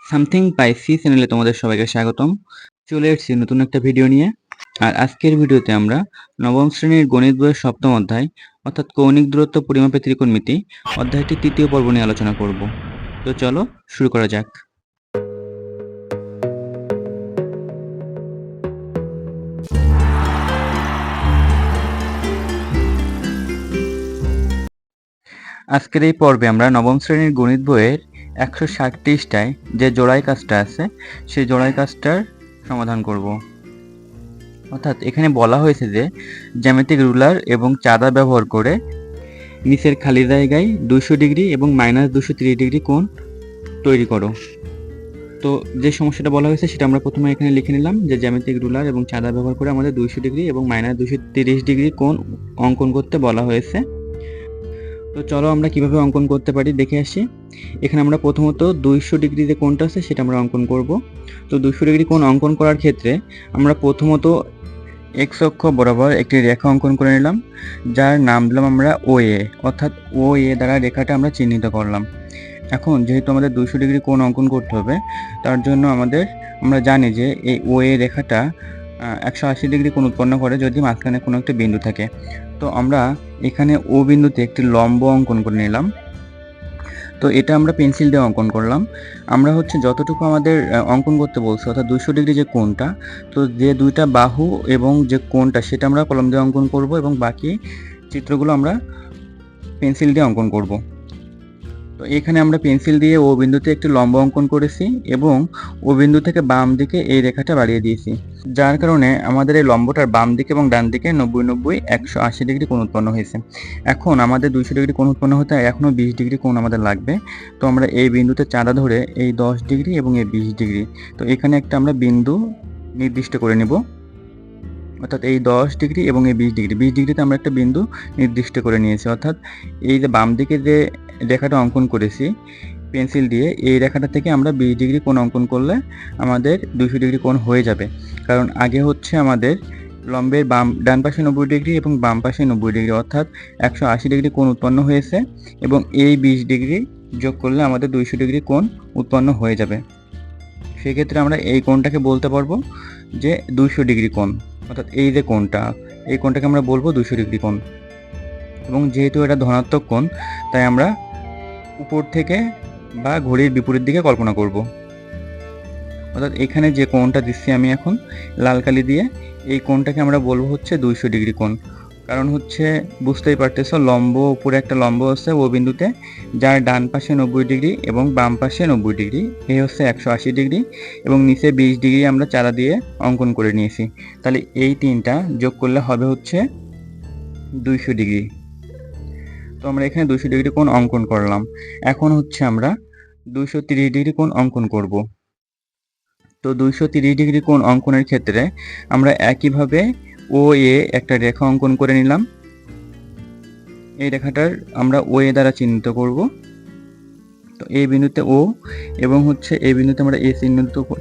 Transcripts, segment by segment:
Something by C চ্যানেলে তোমাদের সবাইকে স্বাগতম। চলে এসেছি নতুন একটা ভিডিও নিয়ে। আর আজকের ভিডিওতে আমরা নবম শ্রেণীর গণিত বইয়ের সপ্তম অধ্যায় অর্থাৎ কৌণিক দূরত্ব পরিমাপে ত্রিকোণমিতি অধ্যায়টির তৃতীয় পর্ব নিয়ে আলোচনা করব। তো চলো শুরু করা যাক। আজকের এই পর্বে আমরা নবম শ্রেণীর গণিত বইয়ের 160 পৃষ্ঠায় যে জোড়াই কাজটা আছে সেই জোড়াই কাজটার সমাধান করব। অর্থাৎ এখানে বলা হয়েছে যে জ্যামিতিক রুলার এবং চাঁদা ব্যবহার করে নিচের খালি জায়গায় 200 ডিগ্রি এবং -230 ডিগ্রি কোণ তৈরি করো। তো যে সমস্যাটা বলা হয়েছে সেটা আমরা প্রথমে এখানে লিখে নিলাম যে জ্যামিতিক রুলার এবং চাঁদা ব্যবহার করে আমাদের 200 ডিগ্রি এবং -230 ডিগ্রি কোণ অঙ্কন করতে বলা হয়েছে। তো চলো আমরা কিভাবে অঙ্কন করতে পারি দেখে আসি। এখানে আমরা প্রথমত 200 ডিগ্রি যে কোণটা আছে সেটা আমরা অঙ্কন করব। তো 200 ডিগ্রি কোণ অঙ্কন করার ক্ষেত্রে আমরা প্রথমত এক্স অক্ষ বরাবর একটি রেখা অঙ্কন করে নিলাম, যার নাম দিলাম আমরা OA, অর্থাৎ OA দ্বারা রেখাটা আমরা চিহ্নিত করলাম। এখন যেহেতু আমাদের 200 ডিগ্রি কোণ অঙ্কন করতে হবে, তার জন্য আমরা জানি যে এই OA রেখাটা 180 ডিগ্রি কোণ উৎপন্ন করে যদি মাঝখানে কোনো একটা বিন্দু থাকে। তো আমরা এখানে ও বিন্দুতে একটি লম্ব অঙ্কন করে নিলাম। তো এটা আমরা পেন্সিল দিয়ে অঙ্কন করলাম। আমরা যতটুকু আমাদের অঙ্কন করতে বলছে অর্থাৎ 200 ডিগ্রি যে কোণটা, তো যে দুইটা বাহু এবং যে কোণটা সেটা আমরা কলম দিয়ে অঙ্কন করব এবং বাকি চিত্রগুলো আমরা পেন্সিল দিয়ে অঙ্কন করব। তো এখানে আমরা পেন্সিল দিয়ে ও বিন্দুতে একটি লম্ব অঙ্কন করেছি এবং ও বিন্দু থেকে বাম দিকে এই রেখাটা বাড়িয়ে দিয়েছি, যার কারণে আমাদের এই লম্বটার বাম দিকে এবং ডান দিকে 90 180 ডিগ্রি কোণ উৎপন্ন হয়েছে। এখন আমাদের 200 ডিগ্রি কোণ উৎপন্ন হতে এখনও 20 ডিগ্রি কোণ আমাদের লাগবে। তো আমরা এই বিন্দুতে চাঁদা ধরে এই 10 ডিগ্রি এবং এই 20 ডিগ্রি, তো এখানে একটা আমরা বিন্দু নির্দিষ্ট করে নিব। অর্থাৎ এই 10 ডিগ্রি এবং এই 20 ডিগ্রিতে আমরা একটা বিন্দু নির্দিষ্ট করে নিয়েছি। অর্থাৎ এই যে বাম দিকে যে রেখাটা অঙ্কন করেছি পেন্সিল দিয়ে, এই রেখাটা থেকে আমরা 20 ডিগ্রি কোণ অঙ্কন করলে আমাদের 200 ডিগ্রি কোণ হয়ে যাবে। কারণ আগে আমাদের লম্বের ডান পাশে 90 ডিগ্রি এবং বাম পাশে 90 ডিগ্রি, অর্থাৎ 180 ডিগ্রি কোণ উৎপন্ন হয়েছে এবং এই 20 ডিগ্রি যোগ করলে আমাদের 200 ডিগ্রি কোণ উৎপন্ন হয়ে যাবে। সেক্ষেত্রে আমরা এই কোণটাকে বলতে পারবো যে 200 ডিগ্রি কোণ। অর্থাৎ এই যে কোণটা, এই কোণটাকে আমরা বলবো 200 ডিগ্রি কোণ। এবং যেহেতু এটা ধনাত্মক কোণ, তাই আমরা উপর থেকে বা ঘড়ির বিপরীত দিকে কল্পনা করব। অর্থাৎ এখানে যে কোণটা দিচ্ছি আমি এখন লাল কালি দিয়ে, এই কোণটাকে আমরা বলবো 200 ডিগ্রি কোণ। কারণ বুঝতেই পারতেছো, লম্ব উপরে একটা লম্ব আছে ও বিন্দুতে, যার ডান পাশে 90 ডিগ্রি এবং বাম পাশে 90 ডিগ্রি, এই 180 ডিগ্রি এবং নিচে 20 ডিগ্রি আমরা চারা দিয়ে অঙ্কন করে নিয়েছি। তাহলে এই তিনটা যোগ করলে হবে 200 ডিগ্রি। তো আমরা এখানে 200 ডিগ্রি কোণ অঙ্কন করলাম। এখন আমরা 230 ডিগ্রি কোণ অঙ্কন করব। তো 230 ডিগ্রি কোণ অঙ্কনের ক্ষেত্রে আমরা একইভাবে OA একটা রেখা অঙ্কন করে নিলাম। এই রেখাটার আমরা OA দ্বারা চিহ্নিত করব। তো এই বিন্দুতে O এবং এই বিন্দুতে আমরা A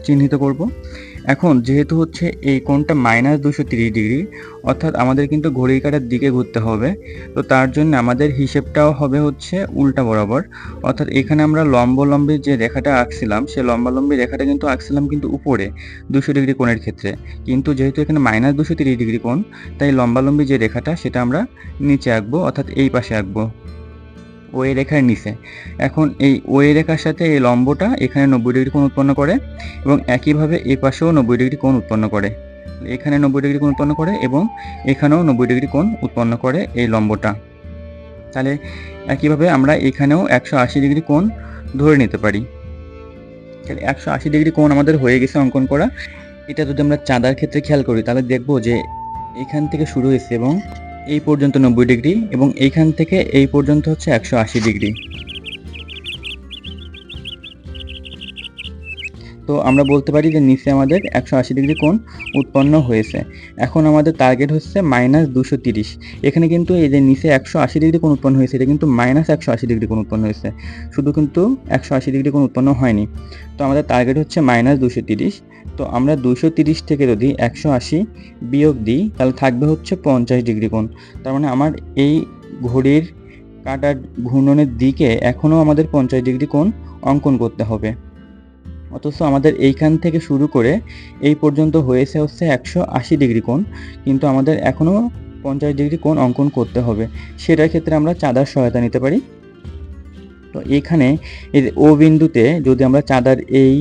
চিহ্নিত করব। এখন যেহেতু এই কোণটা -230 ডিগ্রি, অর্থাৎ আমাদের কিন্তু ঘড়ির কাঁটার দিকে ঘুরতে হবে। তো তার জন্য আমাদের হিসেবটাও হবে উল্টা বরাবর। অর্থাৎ এখানে আমরা লম্বলম্বী যে রেখাটা আঁকছিলাম, সেই লম্বালম্বী রেখাটা কিন্তু আঁকছিলাম কিন্তু উপরে 200 ডিগ্রি কোণের ক্ষেত্রে। কিন্তু যেহেতু এখানে -230 ডিগ্রি কোণ, তাই লম্বালম্বী যে রেখাটা সেটা আমরা নিচে আঁকবো, অর্থাৎ এই পাশে আঁকবো, ওই রেখার নিচে। এখন এই ওই রেখার সাথে এই লম্বটা এখানে 90 ডিগ্রি কোণ উৎপন্ন করে এবং একইভাবে এই পাশেও 90 ডিগ্রি কোণ উৎপন্ন করে। এখানে 90 ডিগ্রি কোণ উৎপন্ন করে এবং এখানেও 90 ডিগ্রি কোণ উৎপন্ন করে এই লম্বটা। তাহলে একইভাবে আমরা এখানেও 180 ডিগ্রি কোণ ধরে নিতে পারি। তাহলে 180 ডিগ্রি কোণ আমাদের হয়ে গেছে অঙ্কন করা। এটা যদি আমরা চাঁদার ক্ষেত্রে খেয়াল করি তাহলে দেখব যে এখান থেকে শুরু হয়েছে এবং এই পর্যন্ত 90 ডিগ্রি এবং এইখান থেকে এই পর্যন্ত 180 ডিগ্রি। তো আমরা বলতে পারি যে নিচে আমাদের 180 ডিগ্রি কোণ উৎপন্ন হয়েছে। এখন আমাদের টার্গেট -230। এখানে কিন্তু এই যে নিচে 180 ডিগ্রি কোণ উৎপন্ন হয়েছে, এটা কিন্তু -180 ডিগ্রি কোণ উৎপন্ন হয়েছে, শুধু কিন্তু 180 ডিগ্রি কোণ উৎপন্ন হয়নি। তো আমাদের টার্গেট -230। তো আমরা 230 থেকে যদি 180 বিয়োগ দিই তাহলে থাকবে 50 ডিগ্রি কোণ। তার মানে আমার এই ঘড়ির কাঁটার ঘূর্ণনের দিকে এখনও আমাদের 50 ডিগ্রি কোণ অঙ্কন করতে হবে। অথচ আমাদের এইখান থেকে শুরু করে এই পর্যন্ত হয়েছে হচ্ছে 180 ডিগ্রি কোণ, কিন্তু আমাদের এখনও 50 ডিগ্রি কোণ অঙ্কন করতে হবে। সেটার ক্ষেত্রে আমরা চাঁদার সহায়তা নিতে পারি। তো এইখানে এই যে ও বিন্দুতে যদি আমরা চাঁদার এই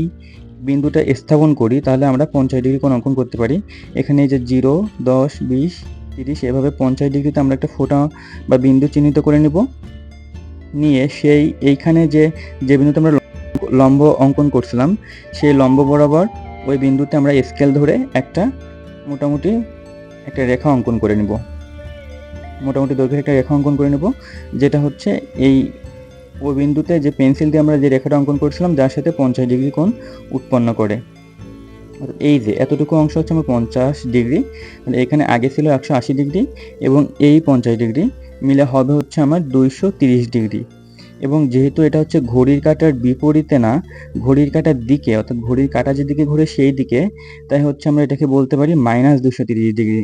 বিন্দুটা স্থাপন করি তাহলে আমরা 50 ডিগ্রি কোণ অঙ্কন করতে পারি। এখানে এই যে 0, 10, 20, 30 এভাবে 50 ডিগ্রিতে আমরা একটা ফোঁটা বা বিন্দু চিহ্নিত করে নেব। নিয়ে সেই এইখানে যে বিন্দুতে আমরা লম্ব অঙ্কন করছিলাম সেই লম্ব বরাবর ওই বিন্দুতে আমরা স্কেল ধরে একটা মোটামুটি একটা রেখা অঙ্কন করে নেব, মোটামুটি দৈর্ঘ্যের একটা রেখা অঙ্কন করে নেব, যেটা হচ্ছে এই ওই বিন্দুতে যে পেন্সিল দিয়ে আমরা যে রেখাটা অঙ্কন করছিলাম যার সাথে 50 ডিগ্রি কোণ উৎপন্ন করে। এই যে এতটুকু অংশ হচ্ছে আমার 50 ডিগ্রি, তাহলে এখানে আগে ছিল 180 ডিগ্রি এবং এই 50 ডিগ্রি মিলে হবে হচ্ছে আমার 230 ডিগ্রি। এবং যেহেতু এটা হচ্ছে ঘড়ির কাঁটার বিপরীতে না, ঘড়ির কাঁটার দিকে, অর্থাৎ ঘড়ির কাঁটা যেদিকে ঘুরে সেই দিকে, তাই হচ্ছে আমরা এটাকে বলতে পারি -230 ডিগ্রি।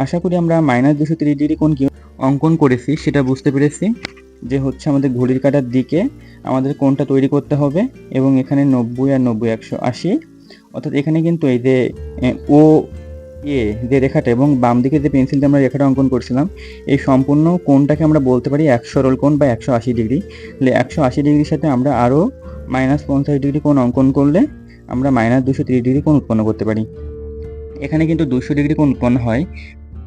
আশা করি আমরা -230 ডিগ্রি কোণ কি অঙ্কন করেছি সেটা বুঝতে পেরেছি, যে হচ্ছে আমাদের ঘড়ির কাঁটার দিকে আমাদের কোণটা তৈরি করতে হবে এবং এখানে 90 আর 90 180, অর্থাৎ এখানে কিন্তু এই যে ও এ যে রেখাটা এবং বাম দিকে যে পেন্সিল দিয়ে আমরা রেখাটা অঙ্কন করছিলাম এই সম্পূর্ণ কোণটাকে আমরা বলতে পারি এক সরল কোণ বা 180 ডিগ্রি। তাহলে 180 ডিগ্রির সাথে আমরা আরও -50 ডিগ্রি কোণ অঙ্কন করলে আমরা -230 ডিগ্রি কোণ উৎপন্ন করতে পারি। এখানে কিন্তু 200 ডিগ্রি কোণ উৎপন্ন হয়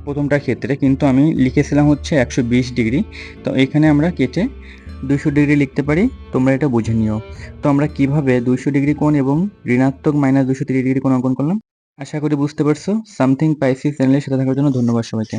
প্রথমটার ক্ষেত্রে, কিন্তু আমি লিখেছিলাম হচ্ছে 120 ডিগ্রি, তো এখানে আমরা কেটে 200 ডিগ্রি লিখতে পারি, তোমরা এটা বুঝে নিও। তো আমরা কিভাবে 200 ডিগ্রি কোণ এবং ঋণাত্মক -230 ডিগ্রি কোণ অঙ্কন করলাম আশা করি বুঝতে পারছো। সামথিং পাইসি চ্যানেলের সাথে থাকার জন্য ধন্যবাদ সবাইকে।